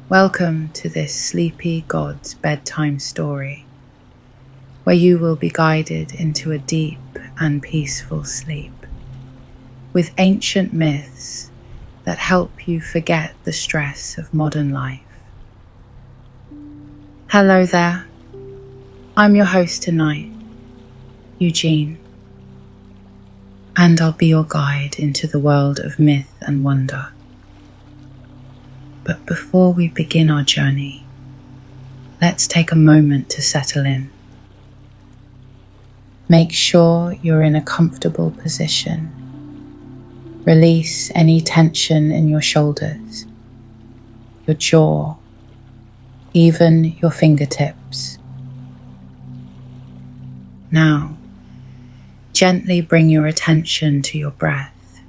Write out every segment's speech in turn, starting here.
Welcome to this sleepy god's bedtime story, where you will be guided into a deep and peaceful sleep, with ancient myths that help you forget the stress of modern life. Hello there, I'm your host tonight, Eugene, and I'll be your guide into the world of myth and wonder. But before we begin our journey, let's take a moment to settle in. Make sure you're in a comfortable position. Release any tension in your shoulders, your jaw, even your fingertips. Now, gently bring your attention to your breath.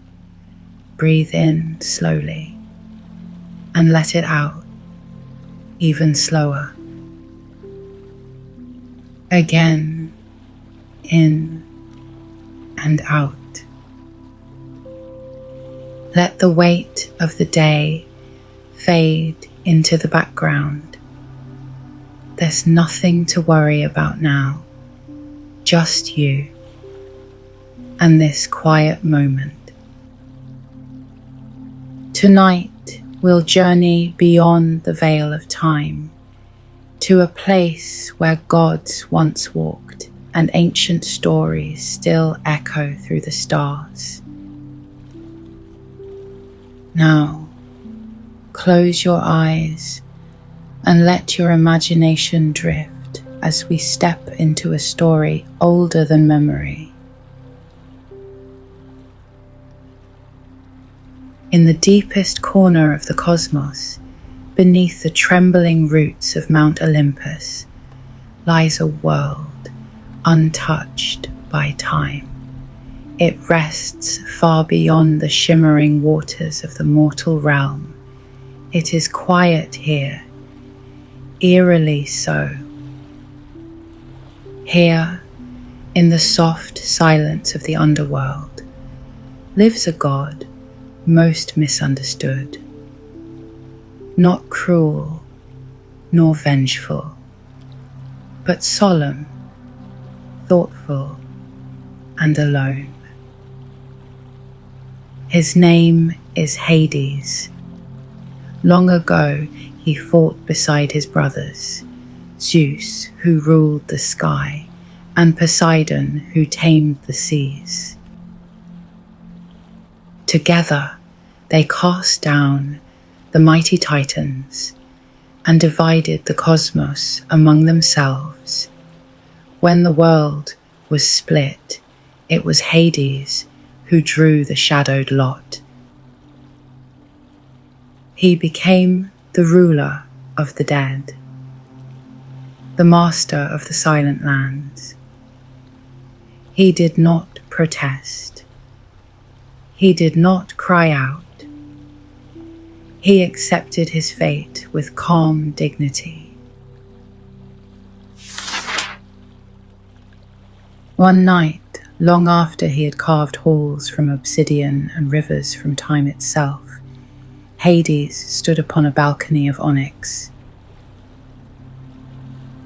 Breathe in slowly and let it out even slower. Again, in and out. Let the weight of the day fade into the background. There's nothing to worry about now, just you and this quiet moment. Tonight, we'll journey beyond the veil of time to a place where gods once walked and ancient stories still echo through the stars. Now, close your eyes and let your imagination drift as we step into a story older than memory. In the deepest corner of the cosmos, beneath the trembling roots of Mount Olympus, lies a world untouched by time. It rests far beyond the shimmering waters of the mortal realm. It is quiet here, eerily so. Here, in the soft silence of the underworld, lives a god most misunderstood. Not cruel, nor vengeful, but solemn, thoughtful, and alone. His name is Hades. Long ago, he fought beside his brothers, Zeus, who ruled the sky, and Poseidon, who tamed the seas. Together, they cast down the mighty Titans and divided the cosmos among themselves. When the world was split, it was Hades who drew the shadowed lot. He became the ruler of the dead, the master of the silent lands. He did not protest. He did not cry out. He accepted his fate with calm dignity. One night, long after he had carved halls from obsidian and rivers from time itself, Hades stood upon a balcony of onyx.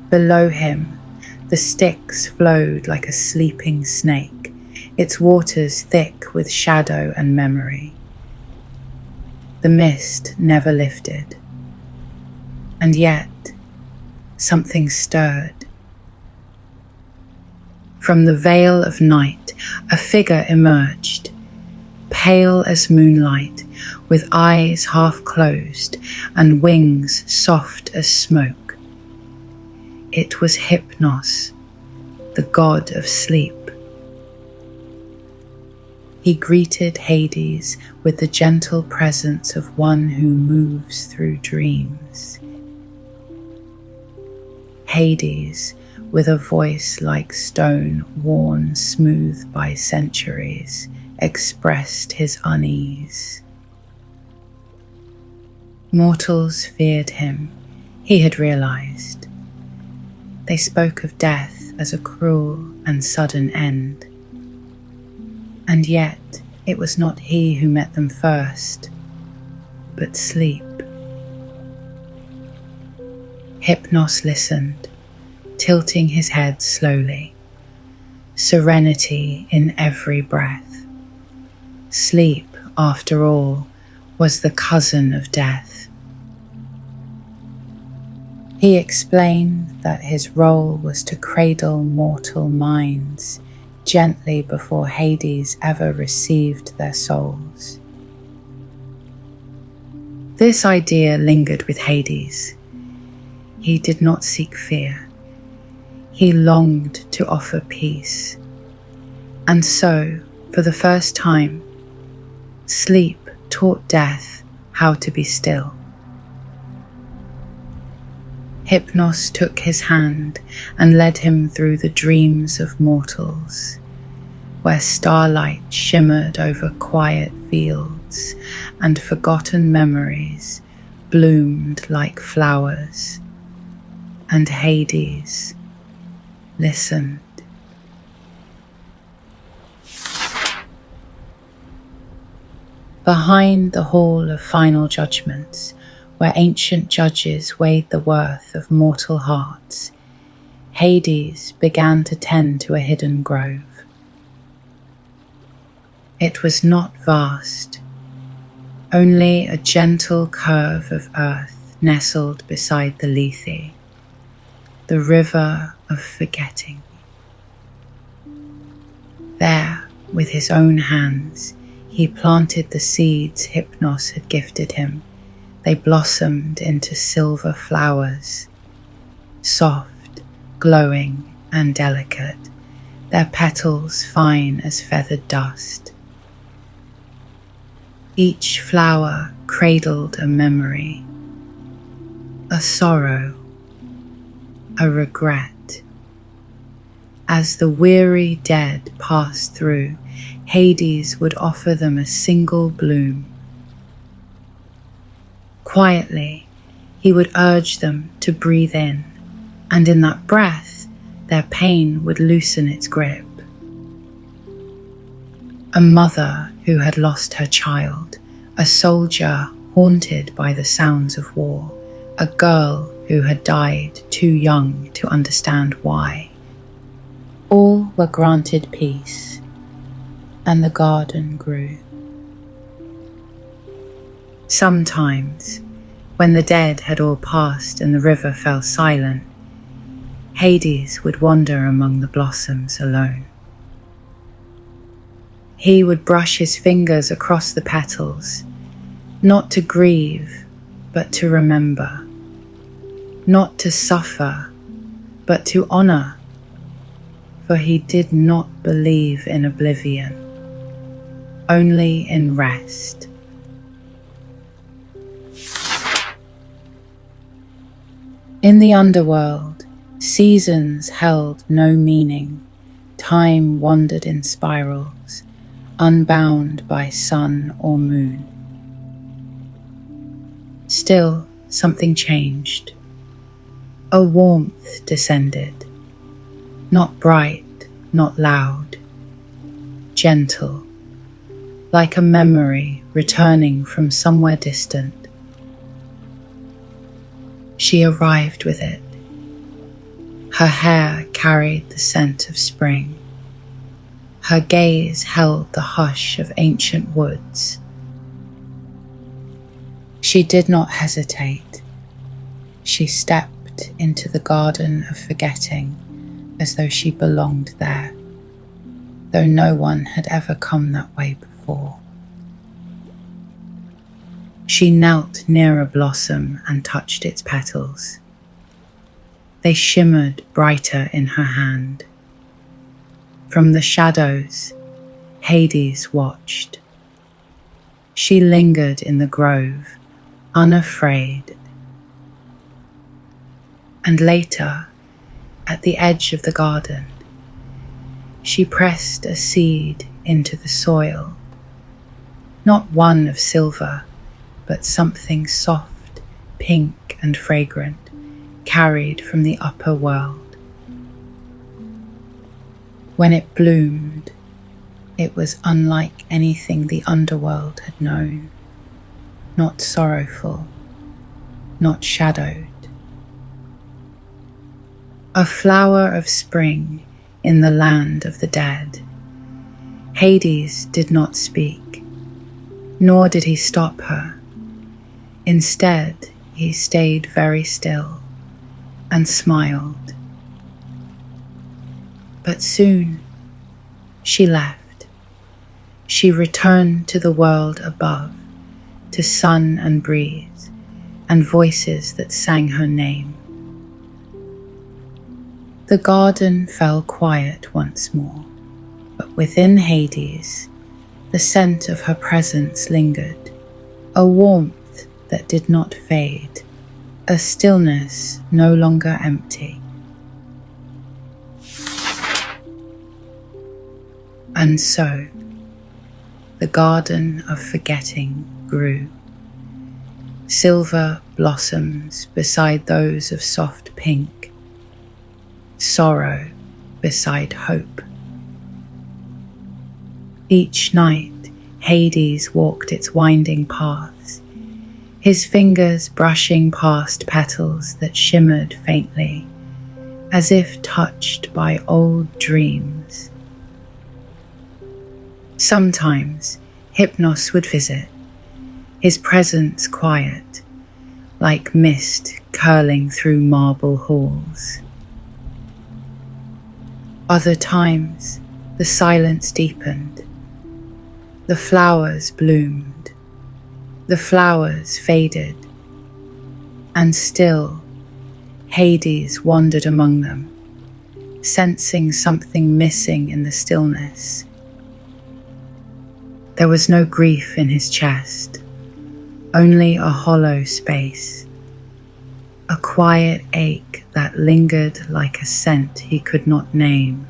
Below him, the Styx flowed like a sleeping snake, its waters thick with shadow and memory. The mist never lifted, and yet something stirred. From the veil of night, a figure emerged, pale as moonlight, with eyes half closed and wings soft as smoke. It was Hypnos, the god of sleep. He greeted Hades with the gentle presence of one who moves through dreams. Hades, with a voice like stone worn smooth by centuries, expressed his unease. Mortals feared him, he had realized. They spoke of death as a cruel and sudden end. And yet it was not he who met them first, but sleep. Hypnos listened, tilting his head slowly, serenity in every breath. Sleep, after all, was the cousin of death. He explained that his role was to cradle mortal minds gently before Hades ever received their souls. This idea lingered with Hades. He did not seek fear. He longed to offer peace. And so, for the first time, sleep taught death how to be still. Hypnos took his hand and led him through the dreams of mortals, where starlight shimmered over quiet fields and forgotten memories bloomed like flowers, and Hades listened. Behind the Hall of Final Judgments, where ancient judges weighed the worth of mortal hearts, Hades began to tend to a hidden grove. It was not vast, only a gentle curve of earth nestled beside the Lethe, the river of forgetting. There, with his own hands, he planted the seeds Hypnos had gifted him. They blossomed into silver flowers, soft, glowing, and delicate, their petals fine as feathered dust. Each flower cradled a memory, a sorrow, a regret. As the weary dead passed through, Hades would offer them a single bloom. Quietly, he would urge them to breathe in, and in that breath, their pain would loosen its grip. A mother who had lost her child, a soldier haunted by the sounds of war, a girl who had died too young to understand why. All were granted peace, and the garden grew. Sometimes, when the dead had all passed and the river fell silent, Hades would wander among the blossoms alone. He would brush his fingers across the petals, not to grieve, but to remember, not to suffer, but to honor, for he did not believe in oblivion, only in rest. In the underworld, seasons held no meaning. Time wandered in spirals, unbound by sun or moon. Still, something changed. A warmth descended, not bright, not loud, gentle, like a memory returning from somewhere distant. She arrived with it. Her hair carried the scent of spring. Her gaze held the hush of ancient woods. She did not hesitate. She stepped into the garden of forgetting as though she belonged there, though no one had ever come that way before. She knelt near a blossom and touched its petals. They shimmered brighter in her hand. From the shadows, Hades watched. She lingered in the grove, unafraid. And later, at the edge of the garden, she pressed a seed into the soil, not one of silver, but something soft, pink and fragrant, carried from the upper world. When it bloomed, it was unlike anything the underworld had known, not sorrowful, not shadowed, a flower of spring in the land of the dead. Hades did not speak, nor did he stop her. Instead, he stayed very still and smiled. But soon she left. She returned to the world above, to sun and breeze, and voices that sang her name. The garden fell quiet once more, but within Hades, the scent of her presence lingered, a warmth that did not fade, a stillness no longer empty. And so, the garden of forgetting grew. Silver blossoms beside those of soft pink, sorrow beside hope. Each night, Hades walked its winding paths, his fingers brushing past petals that shimmered faintly, as if touched by old dreams. Sometimes, Hypnos would visit, his presence quiet, like mist curling through marble halls. Other times, the silence deepened. The flowers bloomed, the flowers faded, and still Hades wandered among them, sensing something missing in the stillness. There was no grief in his chest, only a hollow space, a quiet ache that lingered like a scent he could not name.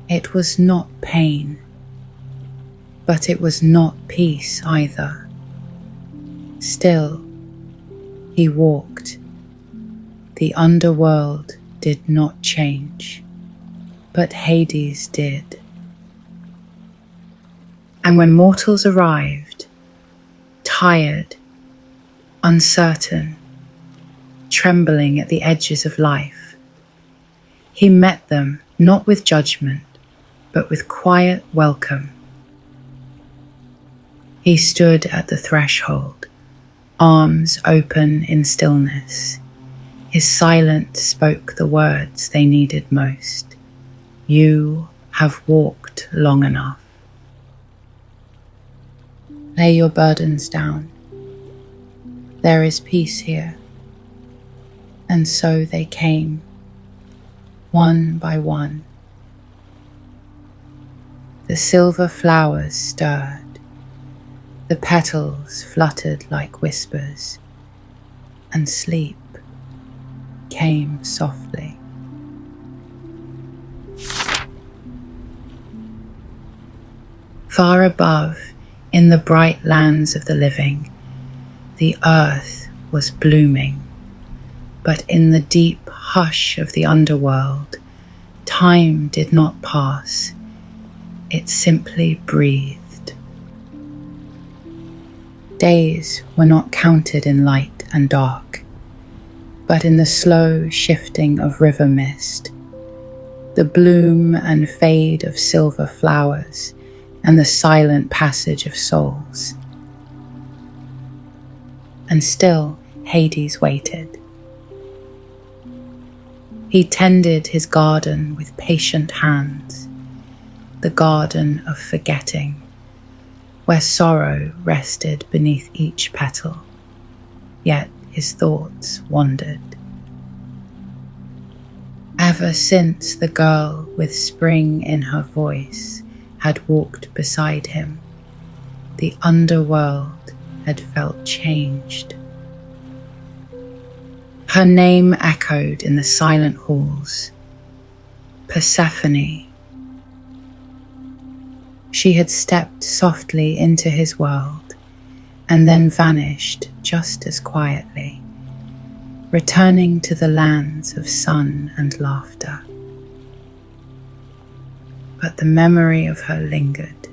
It was not pain, but it was not peace either. Still, he walked. The underworld did not change, but Hades did. And when mortals arrived, tired, uncertain, trembling at the edges of life, he met them not with judgment, but with quiet welcome. He stood at the threshold, arms open in stillness. His silence spoke the words they needed most. You have walked long enough. Lay your burdens down. There is peace here. And so they came, one by one. The silver flowers stirred. The petals fluttered like whispers, and sleep came softly. Far above, in the bright lands of the living, the earth was blooming, but in the deep hush of the underworld, time did not pass, it simply breathed. Days were not counted in light and dark, but in the slow shifting of river mist, the bloom and fade of silver flowers, and the silent passage of souls. And still Hades waited. He tended his garden with patient hands, the garden of forgetting, where sorrow rested beneath each petal, yet his thoughts wandered. Ever since the girl with spring in her voice had walked beside him, the underworld had felt changed. Her name echoed in the silent halls, Persephone. She had stepped softly into his world and then vanished just as quietly, returning to the lands of sun and laughter. But the memory of her lingered.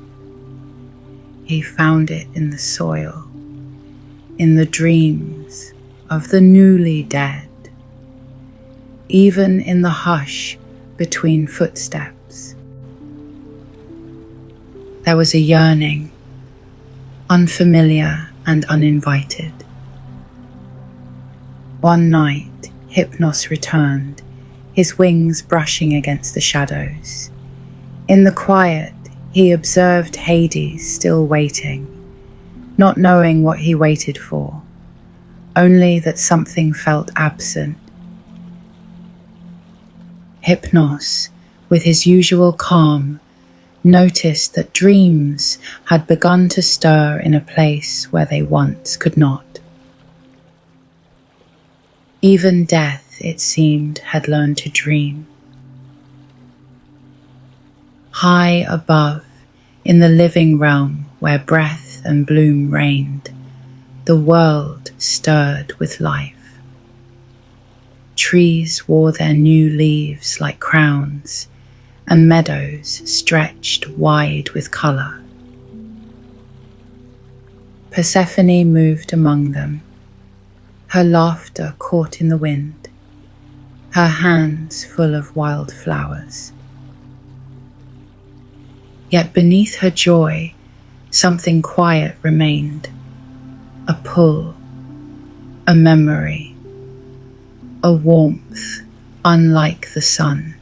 He found it in the soil, in the dreams of the newly dead, even in the hush between footsteps. There was a yearning, unfamiliar and uninvited. One night, Hypnos returned, his wings brushing against the shadows. In the quiet, he observed Hades still waiting, not knowing what he waited for, only that something felt absent. Hypnos, with his usual calm, noticed that dreams had begun to stir in a place where they once could not. Even death, it seemed, had learned to dream. High above, in the living realm where breath and bloom reigned, the world stirred with life. Trees wore their new leaves like crowns, and meadows stretched wide with colour. Persephone moved among them, her laughter caught in the wind, her hands full of wild flowers. Yet beneath her joy, something quiet remained, a pull, a memory, a warmth unlike the sun.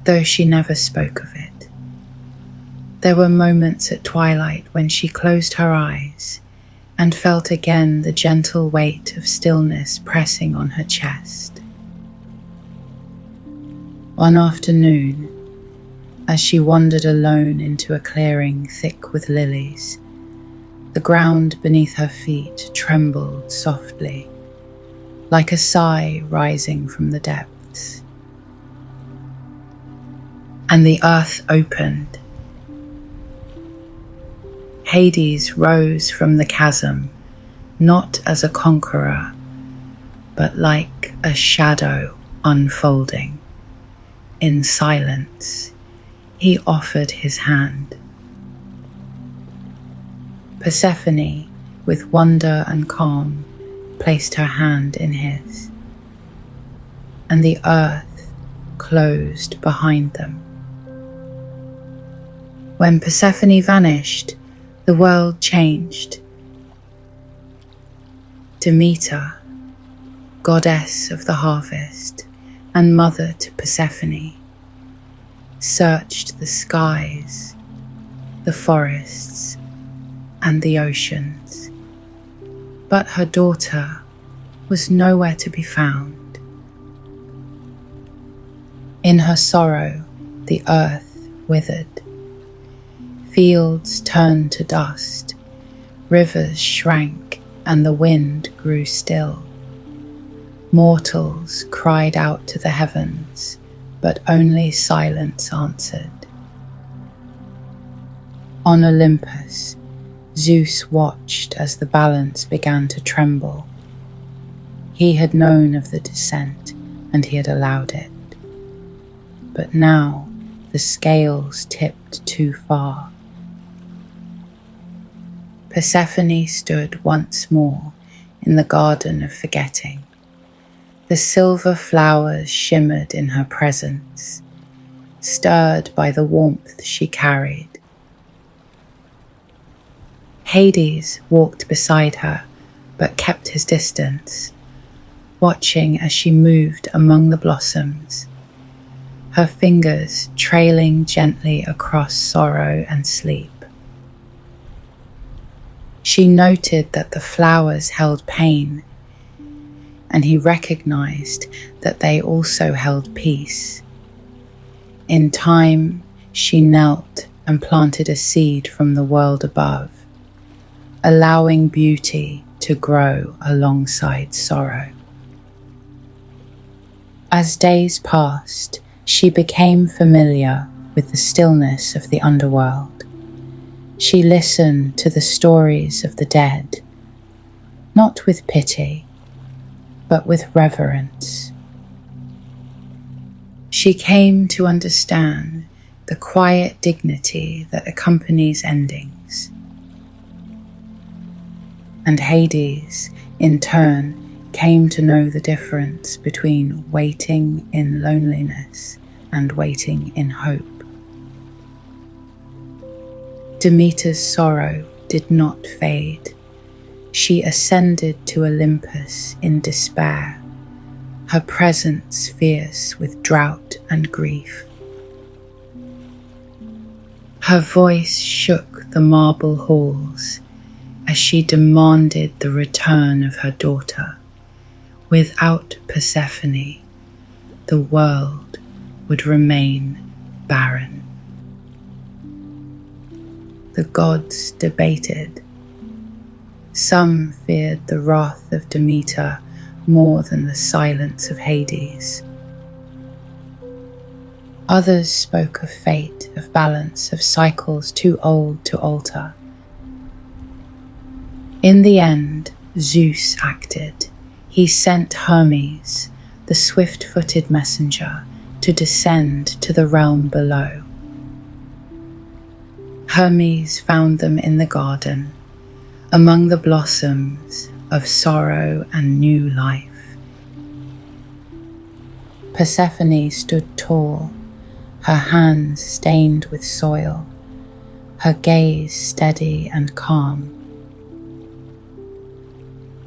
Though she never spoke of it, there were moments at twilight when she closed her eyes and felt again the gentle weight of stillness pressing on her chest. One afternoon, as she wandered alone into a clearing thick with lilies, the ground beneath her feet trembled softly, like a sigh rising from the depths. And the earth opened. Hades rose from the chasm, not as a conqueror, but like a shadow unfolding. In silence, he offered his hand. Persephone, with wonder and calm, placed her hand in his, and the earth closed behind them. When Persephone vanished, the world changed. Demeter, goddess of the harvest and mother to Persephone, searched the skies, the forests, and the oceans, but her daughter was nowhere to be found. In her sorrow, the earth withered. Fields turned to dust, rivers shrank, and the wind grew still. Mortals cried out to the heavens, but only silence answered. On Olympus, Zeus watched as the balance began to tremble. He had known of the descent, and he had allowed it. But now the scales tipped too far. Persephone stood once more in the garden of forgetting. The silver flowers shimmered in her presence, stirred by the warmth she carried. Hades walked beside her, but kept his distance, watching as she moved among the blossoms, her fingers trailing gently across sorrow and sleep. She noted that the flowers held pain, and he recognized that they also held peace. In time, she knelt and planted a seed from the world above, allowing beauty to grow alongside sorrow. As days passed, she became familiar with the stillness of the underworld. She listened to the stories of the dead, not with pity, but with reverence. She came to understand the quiet dignity that accompanies endings. And Hades, in turn, came to know the difference between waiting in loneliness and waiting in hope. Demeter's sorrow did not fade. She ascended to Olympus in despair, her presence fierce with drought and grief. Her voice shook the marble halls as she demanded the return of her daughter. Without Persephone, the world would remain barren. The gods debated. Some feared the wrath of Demeter more than the silence of Hades. Others spoke of fate, of balance, of cycles too old to alter. In the end, Zeus acted. He sent Hermes, the swift-footed messenger, to descend to the realm below. Hermes found them in the garden, among the blossoms of sorrow and new life. Persephone stood tall, her hands stained with soil, her gaze steady and calm.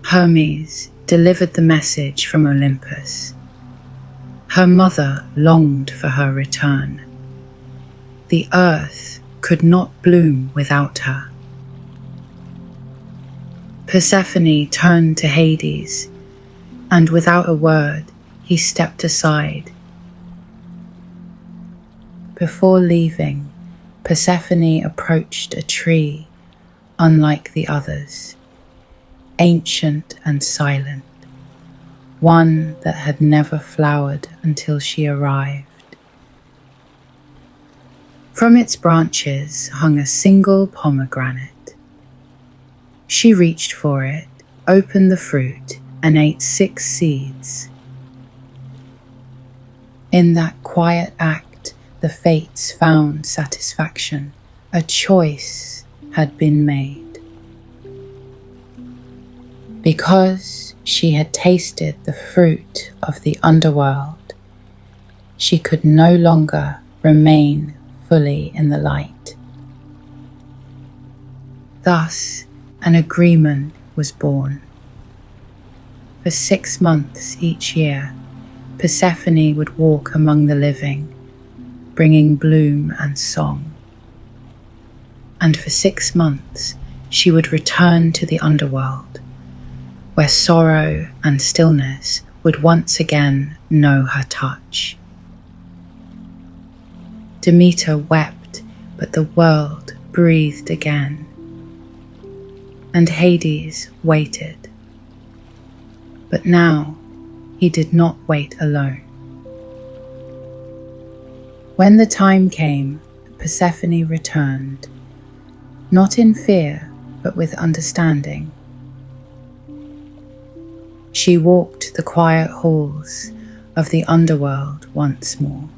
Hermes delivered the message from Olympus. Her mother longed for her return. The earth could not bloom without her. Persephone turned to Hades, and without a word, he stepped aside. Before leaving, Persephone approached a tree unlike the others, ancient and silent, one that had never flowered until she arrived. From its branches hung a single pomegranate. She reached for it, opened the fruit, and ate 6 seeds. In that quiet act, the fates found satisfaction. A choice had been made. Because she had tasted the fruit of the underworld, she could no longer remain fully in the light. Thus, an agreement was born. For 6 months each year, Persephone would walk among the living, bringing bloom and song. And for 6 months, she would return to the underworld, where sorrow and stillness would once again know her touch. Demeter wept, but the world breathed again, and Hades waited. But now he did not wait alone. When the time came, Persephone returned, not in fear, but with understanding. She walked the quiet halls of the underworld once more,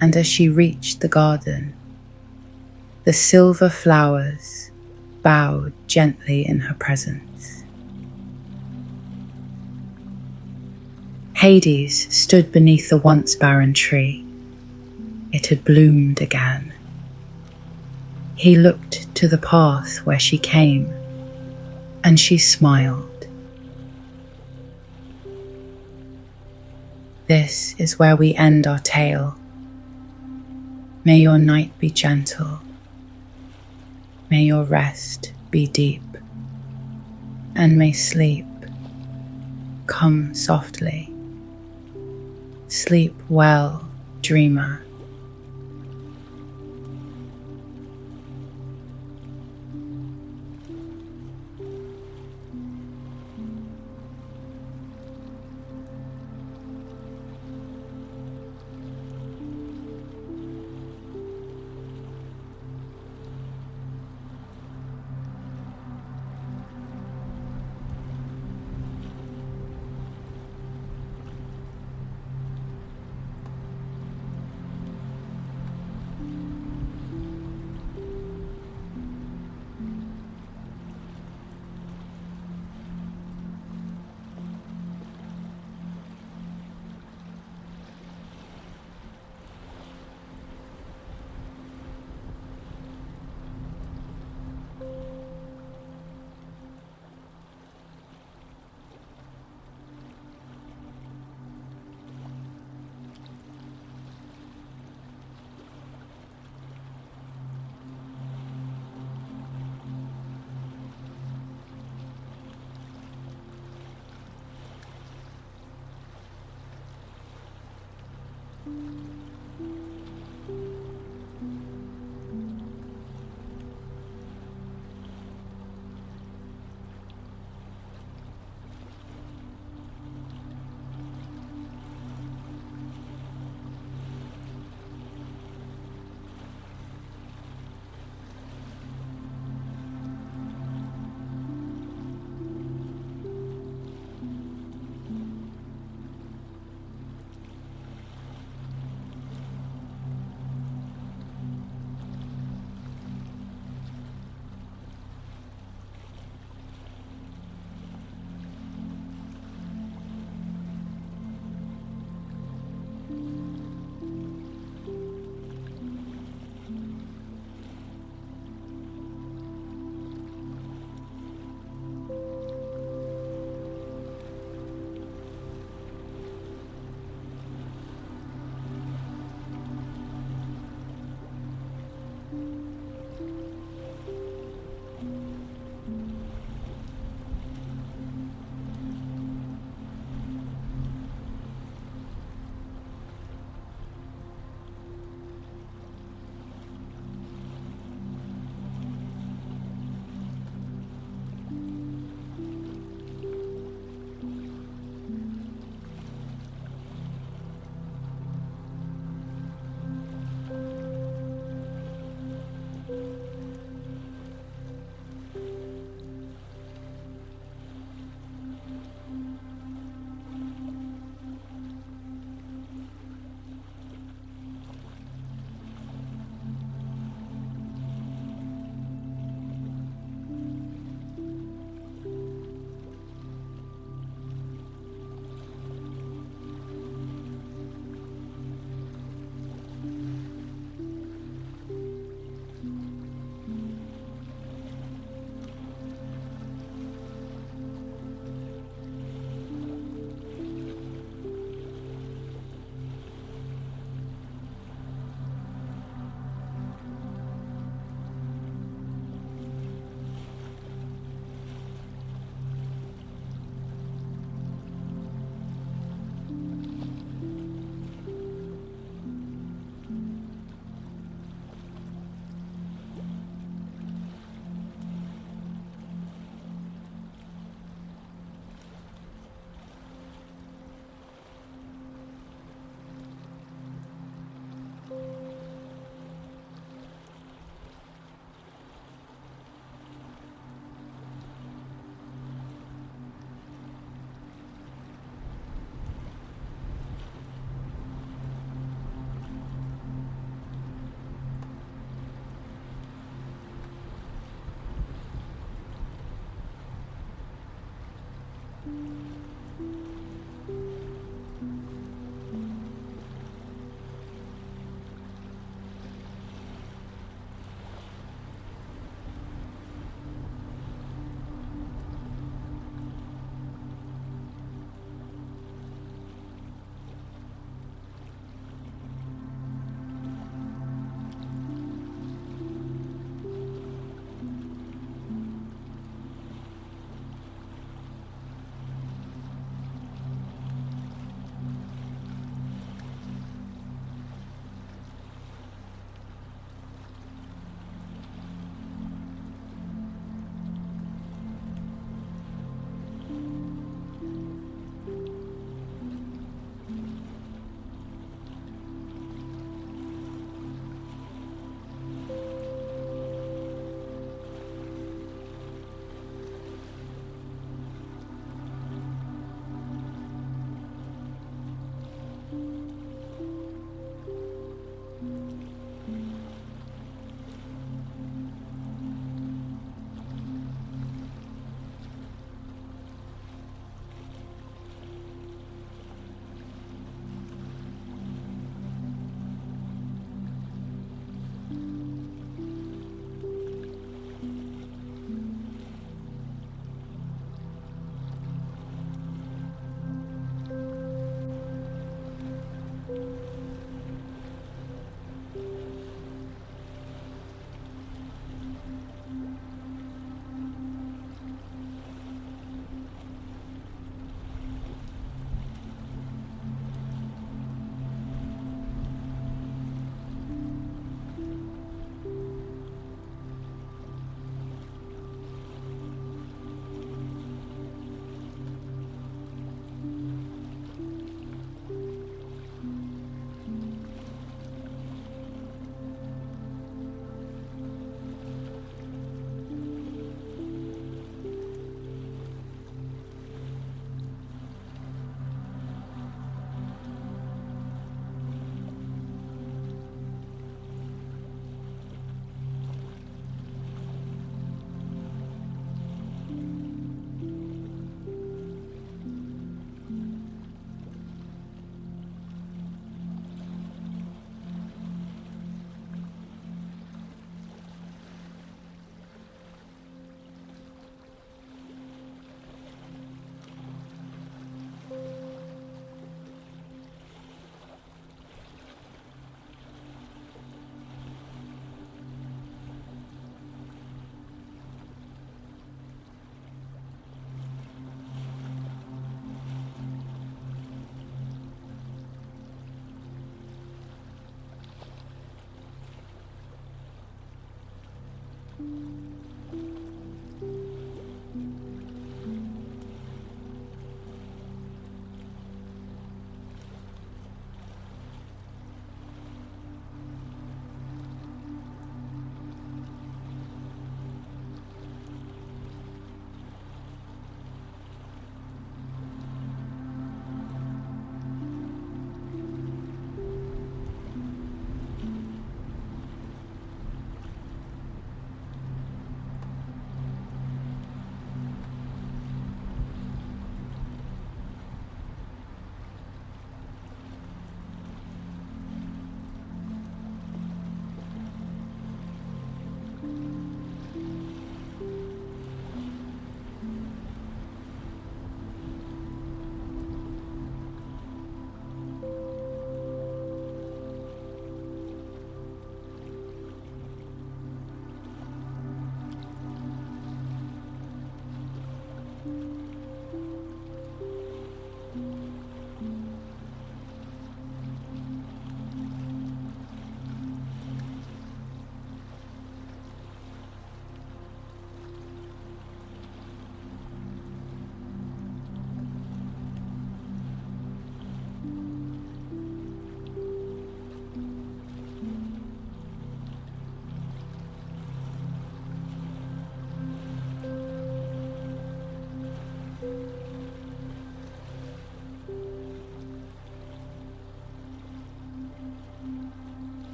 and as she reached the garden, the silver flowers bowed gently in her presence. Hades stood beneath the once barren tree. It had bloomed again. He looked to the path where she came, and she smiled. This is where we end our tale. May your night be gentle. May your rest be deep. And may sleep come softly. Sleep well, dreamer.